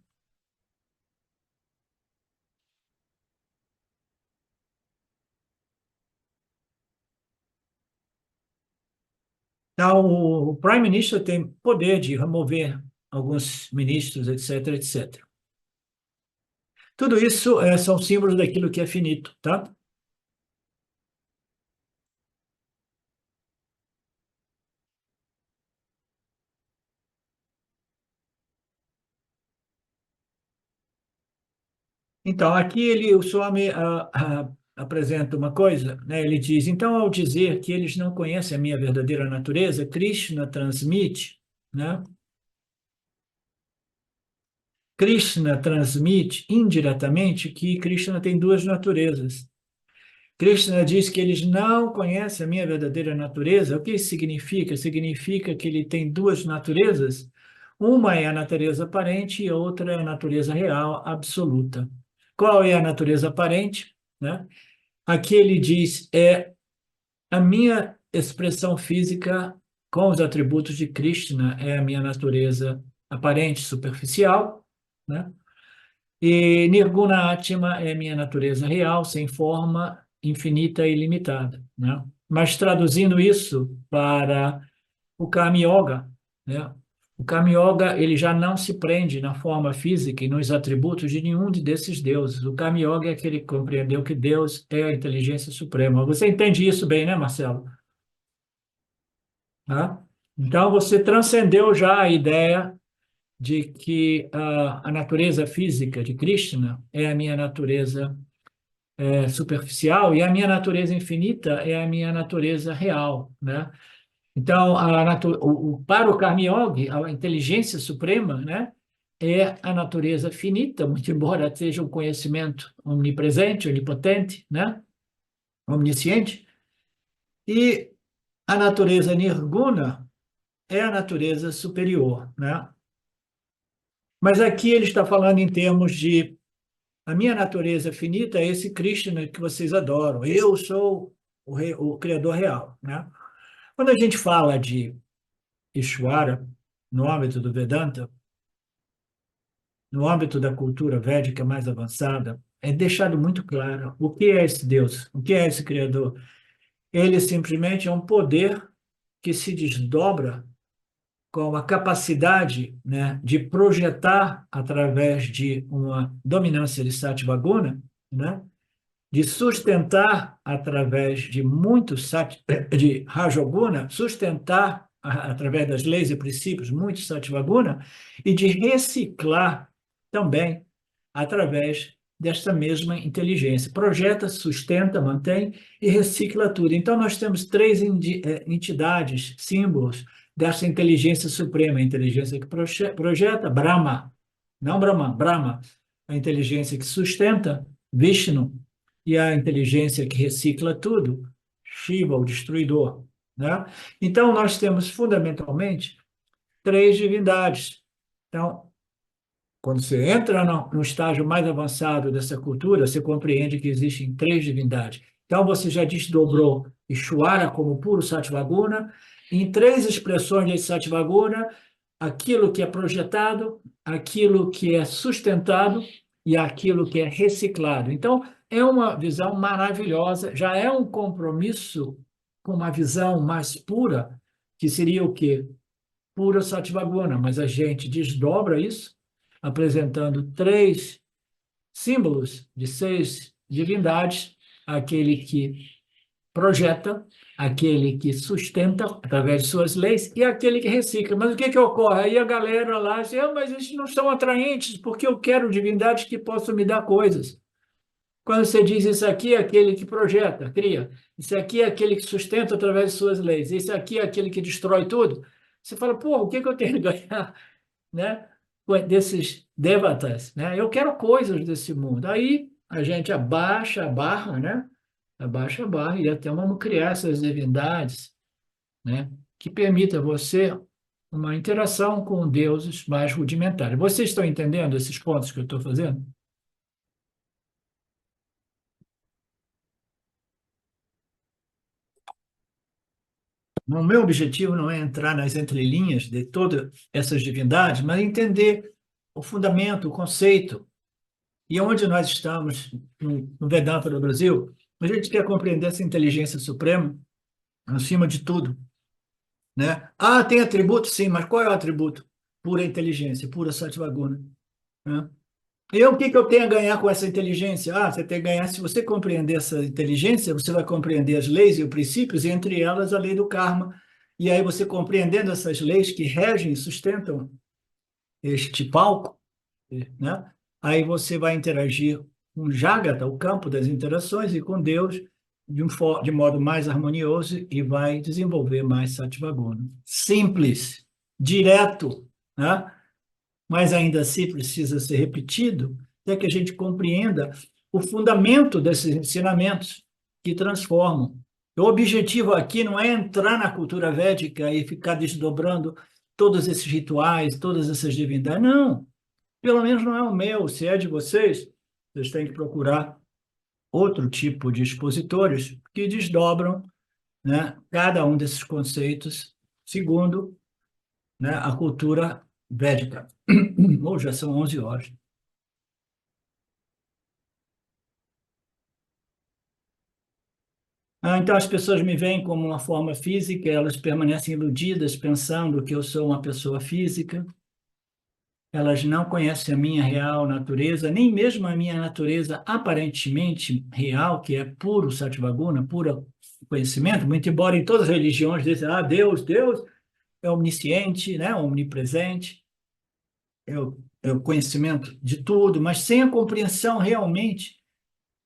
Então, o prime minister tem poder de remover alguns ministros, etc, etc. Tudo isso são símbolos daquilo que é finito, tá? Então, aqui o Swami apresenta uma coisa, né? Ele diz, então, ao dizer que eles não conhecem a minha verdadeira natureza, Krishna transmite, né? Krishna transmite indiretamente que Krishna tem duas naturezas. Krishna diz que eles não conhecem a minha verdadeira natureza. O que isso significa? Significa que ele tem duas naturezas. Uma é a natureza aparente e a outra é a natureza real, absoluta. Qual é a natureza aparente? Né? Aqui ele diz, é a minha expressão física com os atributos de Krishna, é a minha natureza aparente, superficial, né? E Nirguna Atma é minha natureza real, sem forma, infinita e ilimitada, né? Mas traduzindo isso para o Karma Yoga, né? O Karma Yoga, ele já não se prende na forma física e nos atributos de nenhum desses deuses. O Karma Yoga é aquele que compreendeu que Deus é a inteligência suprema. Você entende isso bem, né, Marcelo? Tá? Então, você transcendeu já a ideia de que a natureza física de Krishna é a minha natureza superficial e a minha natureza infinita é a minha natureza real, né? Então, para o Karma Yogi, a inteligência suprema, né, é a natureza finita, muito embora seja um conhecimento omnipresente, onipotente, né, omnisciente, e a natureza nirguna é a natureza superior, né? Mas aqui ele está falando em termos de a minha natureza finita é esse Krishna que vocês adoram. Eu sou o Criador real, né? Quando a gente fala de Ishvara, no âmbito do Vedanta, no âmbito da cultura védica mais avançada, é deixado muito claro o que é esse Deus, o que é esse Criador. Ele simplesmente é um poder que se desdobra com a capacidade, né, de projetar através de uma dominância de Sattva-guna, né, de sustentar através de de Rajoguna, sustentar através das leis e princípios muito Sattva-guna e de reciclar também através desta mesma inteligência. Projeta, sustenta, mantém e recicla tudo. Então, nós temos três entidades, símbolos dessa inteligência suprema, a inteligência que projeta, Brahma, não Brahman, Brahma, a inteligência que sustenta, Vishnu, e a inteligência que recicla tudo, Shiva, o destruidor, né? Então, nós temos fundamentalmente três divindades. Então, quando você entra no estágio mais avançado dessa cultura, você compreende que existem três divindades. Então, você já desdobrou Ishvara como puro Sattva-guna, em três expressões de Sattva-guna, aquilo que é projetado, aquilo que é sustentado e aquilo que é reciclado. Então, é uma visão maravilhosa, já é um compromisso com uma visão mais pura, que seria o quê? Pura Sattva-guna, mas a gente desdobra isso, apresentando três símbolos de seis divindades, aquele que projeta, aquele que sustenta através de suas leis e aquele que recicla. Mas o que que ocorre? Aí a galera lá diz, mas eles não são atraentes, porque eu quero divindades que possam me dar coisas. Quando você diz isso aqui é aquele que projeta, cria, isso aqui é aquele que sustenta através de suas leis, isso aqui é aquele que destrói tudo, você fala, pô, o que que eu tenho que ganhar, né, desses devatas, né? Eu quero coisas desse mundo. Aí a gente abaixa a barra, né? Abaixa a barra e até vamos criar essas divindades, né? Que permita você uma interação com deuses mais rudimentares. Vocês estão entendendo esses pontos que eu estou fazendo? O meu objetivo não é entrar nas entrelinhas de todas essas divindades, mas entender o fundamento, o conceito, e onde nós estamos no Vedanta do Brasil. A gente quer compreender essa inteligência suprema acima de tudo, né? Ah, tem atributo? Sim, mas qual é o atributo? Pura inteligência, pura Sattva-guna, né? E o que que eu tenho a ganhar com essa inteligência? Ah, você tem a ganhar, se você compreender essa inteligência, você vai compreender as leis e os princípios, e entre elas a lei do karma. E aí você compreendendo essas leis que regem e sustentam este palco, né? Aí você vai interagir com o Jagata, o campo das interações, e com Deus de modo mais harmonioso e vai desenvolver mais Sattva-guna. Simples, direto, né? Mas ainda assim precisa ser repetido até que a gente compreenda o fundamento desses ensinamentos que transformam. O objetivo aqui não é entrar na cultura védica e ficar desdobrando todos esses rituais, todas essas divindades. Não, pelo menos não é o meu. Se é de vocês, vocês têm que procurar outro tipo de expositores que desdobram, né, cada um desses conceitos segundo, né, a cultura védica. Ou já são 11 horas. Então, as pessoas me veem como uma forma física, elas permanecem iludidas, pensando que eu sou uma pessoa física. Elas não conhecem a minha real natureza, nem mesmo a minha natureza aparentemente real, que é puro Sattva-guna, puro conhecimento, muito embora em todas as religiões dizem, ah, Deus é onisciente, né, onipresente, é o conhecimento de tudo, mas sem a compreensão realmente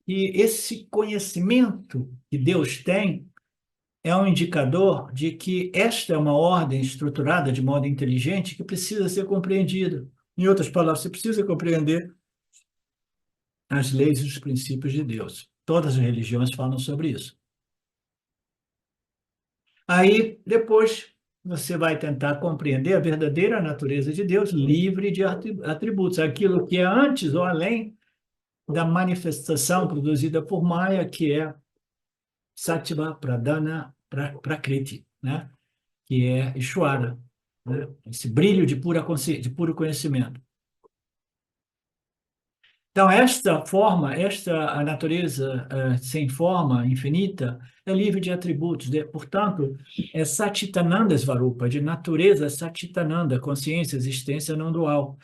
que esse conhecimento que Deus tem é um indicador de que esta é uma ordem estruturada de modo inteligente que precisa ser compreendida. Em outras palavras, você precisa compreender as leis e os princípios de Deus. Todas as religiões falam sobre isso. Aí, depois, você vai tentar compreender a verdadeira natureza de Deus, livre de atributos, aquilo que é antes ou além da manifestação produzida por Maya, que é Sattva, Pradana, Prakriti, né? Que é Ishvara, né? Esse brilho de de puro conhecimento. Então, esta forma, a natureza sem forma, infinita, é livre de atributos. Portanto, é Satchitananda Svarupa, de natureza Satchitananda, consciência, existência não dual.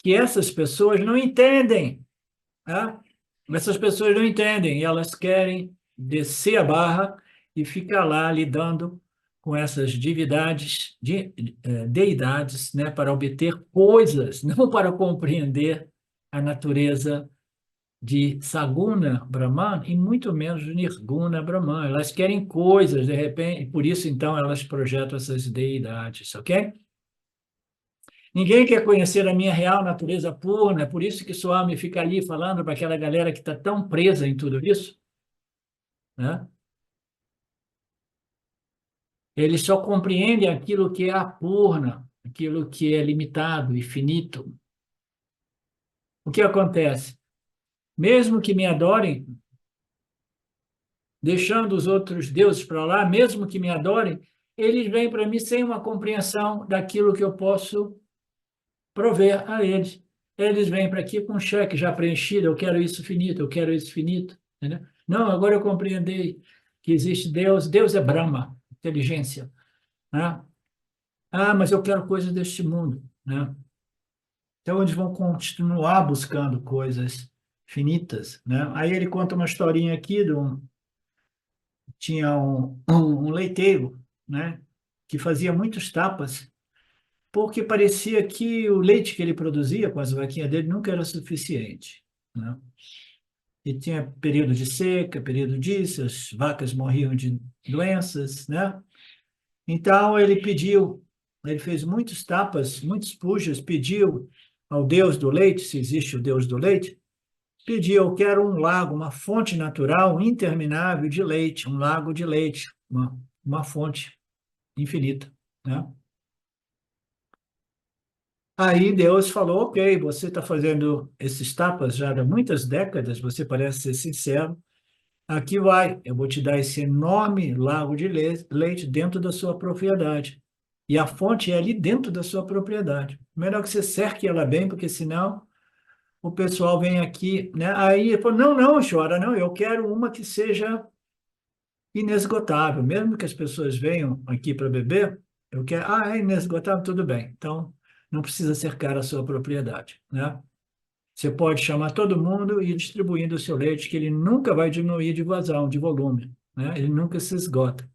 Que essas pessoas não entendem, tá? Essas pessoas não entendem, e elas querem descer a barra e ficar lá lidando com essas divindades, deidades, né, para obter coisas, não para compreender a natureza de Saguna Brahman e muito menos de Nirguna Brahman. Elas querem coisas, de repente, e por isso, então, elas projetam essas deidades, ok? Ninguém quer conhecer a minha real natureza pura, é por isso que Swami fica ali falando para aquela galera que está tão presa em tudo isso, né? Eles só compreendem aquilo que é apurna, aquilo que é limitado e finito. O que acontece? Mesmo que me adorem, deixando os outros deuses para lá, mesmo que me adorem, eles vêm para mim sem uma compreensão daquilo que eu posso prover a eles. Eles vêm para aqui com um cheque já preenchido, eu quero isso finito, eu quero isso finito. Entendeu? Não, agora eu compreendi que existe Deus, Deus é Brahma, inteligência. Né? Ah, mas eu quero coisas deste mundo. Né? Então, eles vão continuar buscando coisas finitas. Né? Aí ele conta uma historinha aqui tinha um leiteiro, né, que fazia muitos tapas, porque parecia que o leite que ele produzia com as vaquinhas dele nunca era suficiente. Né? E tinha período de seca, período disso, as vacas morriam de doenças, né? Então ele fez muitos tapas, muitos pujas, pediu ao Deus do leite, se existe o Deus do leite, pediu, eu quero um lago, uma fonte natural interminável de leite, um lago de leite, uma fonte infinita, né? Aí Deus falou, ok, você está fazendo esses tapas já há muitas décadas, você parece ser sincero, aqui vai, eu vou te dar esse enorme lago de leite dentro da sua propriedade. E a fonte é ali dentro da sua propriedade. Melhor que você cerque ela bem, porque senão o pessoal vem aqui, né? Aí ele falou, não, não, chora, não, eu quero uma que seja inesgotável. Mesmo que as pessoas venham aqui para beber, eu quero, é inesgotável, tudo bem. Então, não precisa cercar a sua propriedade, né? Você pode chamar todo mundo e ir distribuindo o seu leite, que ele nunca vai diminuir de vazão, de volume, né? Ele nunca se esgota.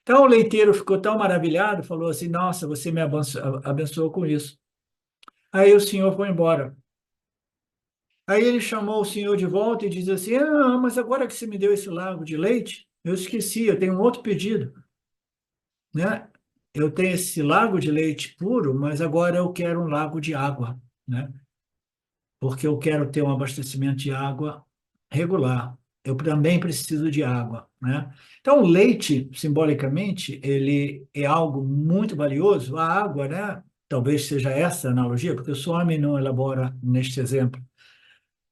Então o leiteiro ficou tão maravilhado, falou assim: Nossa, você me abençoou com isso. Aí o senhor foi embora. Aí ele chamou o senhor de volta e diz assim: mas agora que você me deu esse lago de leite, eu esqueci, eu tenho um outro pedido, né? Eu tenho esse lago de leite puro, mas agora eu quero um lago de água, né? Porque eu quero ter um abastecimento de água regular. Eu também preciso de água, né? Então, o leite, simbolicamente, ele é algo muito valioso. A água, né? Talvez seja essa a analogia, porque o Swami não elabora neste exemplo.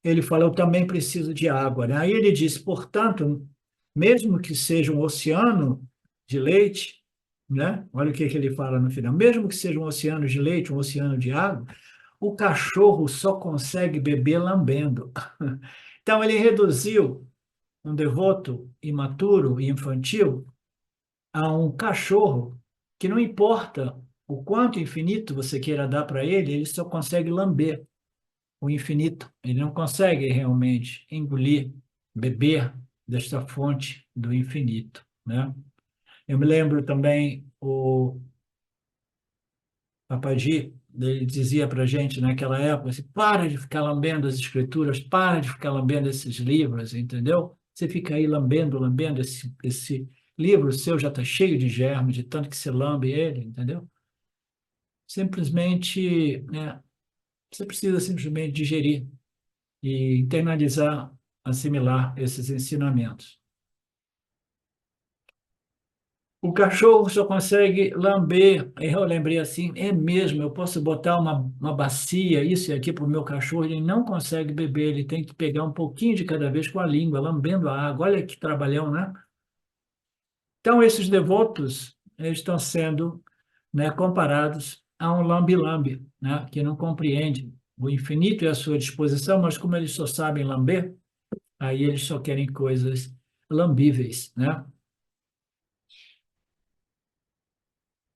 Ele fala, eu também preciso de água, né? Aí ele diz, portanto, mesmo que seja um oceano de leite, né? Olha o que ele fala no final. Mesmo que seja um oceano de leite, um oceano de água, o cachorro só consegue beber lambendo. Então, ele reduziu um devoto imaturo e infantil a um cachorro que não importa o quanto infinito você queira dar para ele só consegue lamber o infinito. Ele não consegue realmente engolir, beber desta fonte do infinito, né? Eu me lembro também o Papaji, ele dizia para a gente naquela época assim, para de ficar lambendo as escrituras, para de ficar lambendo esses livros, entendeu? Você fica aí lambendo, lambendo, esse livro seu já está cheio de germes, de tanto que você lambe ele, entendeu? Simplesmente, né, você precisa simplesmente digerir e internalizar, assimilar esses ensinamentos. O cachorro só consegue lamber. Aí eu lembrei assim, é mesmo, eu posso botar uma bacia, isso e aqui para o meu cachorro, ele não consegue beber, ele tem que pegar um pouquinho de cada vez com a língua, lambendo a água. Olha que trabalhão, né? Então, esses devotos, eles estão sendo, né, comparados a um lambe-lambe, né, que não compreende o infinito e a sua disposição, mas como eles só sabem lamber, aí eles só querem coisas lambíveis, né?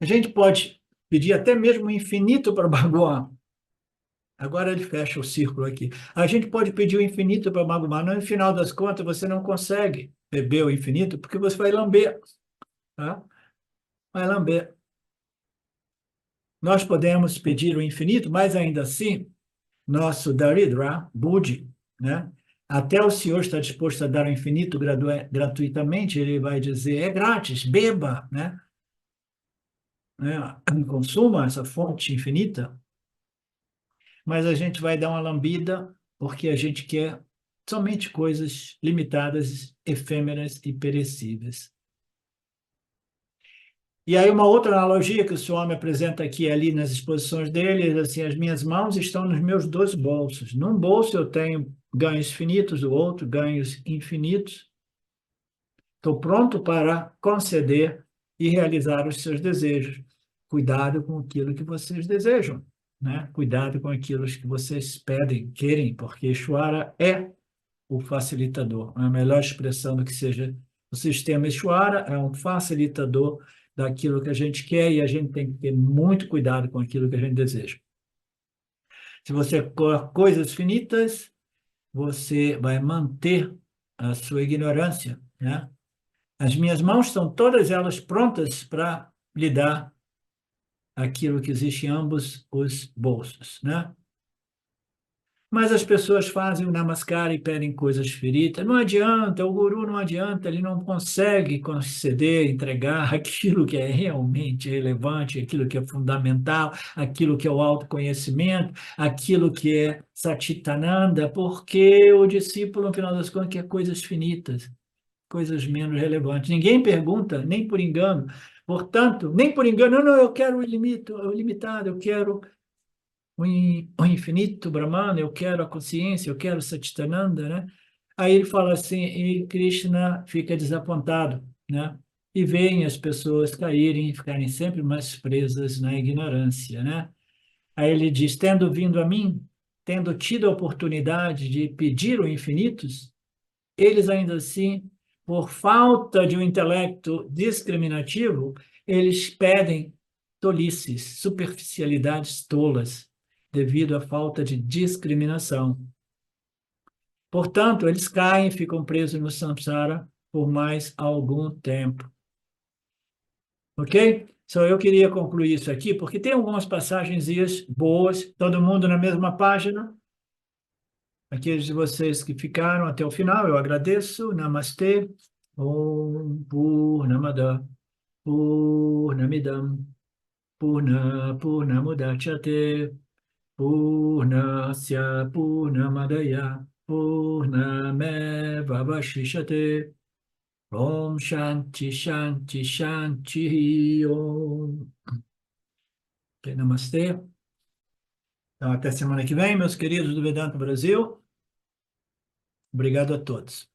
A gente pode pedir até mesmo o infinito para Bhagwan. Agora ele fecha o círculo aqui. A gente pode pedir o infinito para Bhagwan, no final das contas você não consegue beber o infinito porque você vai lamber, tá? Vai lamber. Nós podemos pedir o infinito, mas ainda assim, nosso Daridra, Budi, né? Até o Senhor está disposto a dar o infinito gratuitamente, ele vai dizer, é grátis, beba, né? Consuma essa fonte infinita, mas a gente vai dar uma lambida porque a gente quer somente coisas limitadas, efêmeras e perecíveis. E aí uma outra analogia que o Swami apresenta aqui ali nas exposições dele, é assim, as minhas mãos estão nos meus dois bolsos. Num bolso eu tenho ganhos finitos, do outro ganhos infinitos. Estou pronto para conceder e realizar os seus desejos. Cuidado com aquilo que vocês desejam, né? Cuidado com aquilo que vocês pedem, querem, porque Ishvara é o facilitador. A melhor expressão do que seja o sistema Ishvara é um facilitador daquilo que a gente quer e a gente tem que ter muito cuidado com aquilo que a gente deseja. Se você quer coisas finitas, você vai manter a sua ignorância, né? As minhas mãos estão todas elas prontas para lhe dar aquilo que existe em ambos os bolsos, né? Mas as pessoas fazem o namaskar e pedem coisas feridas. Não adianta, o guru não adianta, ele não consegue conceder, entregar aquilo que é realmente relevante, aquilo que é fundamental, aquilo que é o autoconhecimento, aquilo que é Satchitananda, porque o discípulo, no final das contas, quer coisas finitas, coisas menos relevantes. Ninguém pergunta, nem por engano. Portanto, nem por engano, não, eu quero o ilimitado, eu quero o infinito Brahman, eu quero a consciência, eu quero Satchitananda, né? Aí ele fala assim, e Krishna fica desapontado, né? E veem as pessoas caírem e ficarem sempre mais presas na ignorância, né? Aí ele diz, tendo vindo a mim, tendo tido a oportunidade de pedir o infinitos, eles ainda assim, por falta de um intelecto discriminativo, eles pedem tolices, superficialidades tolas, devido à falta de discriminação. Portanto, eles caem e ficam presos no samsara por mais algum tempo. Ok? Só eu queria concluir isso aqui, porque tem algumas passagens boas, todo mundo na mesma página. Aqueles de vocês que ficaram até o final, eu agradeço. Namastê. Om Purnamada Purnamidam Purnamudachyate Purnasya Purnamadaya Purnameva Vashishyate Om Shanti Shanti Shanti Om. Ok, namastê. Então, até semana que vem, meus queridos do Vedanta Brasil. Obrigado a todos.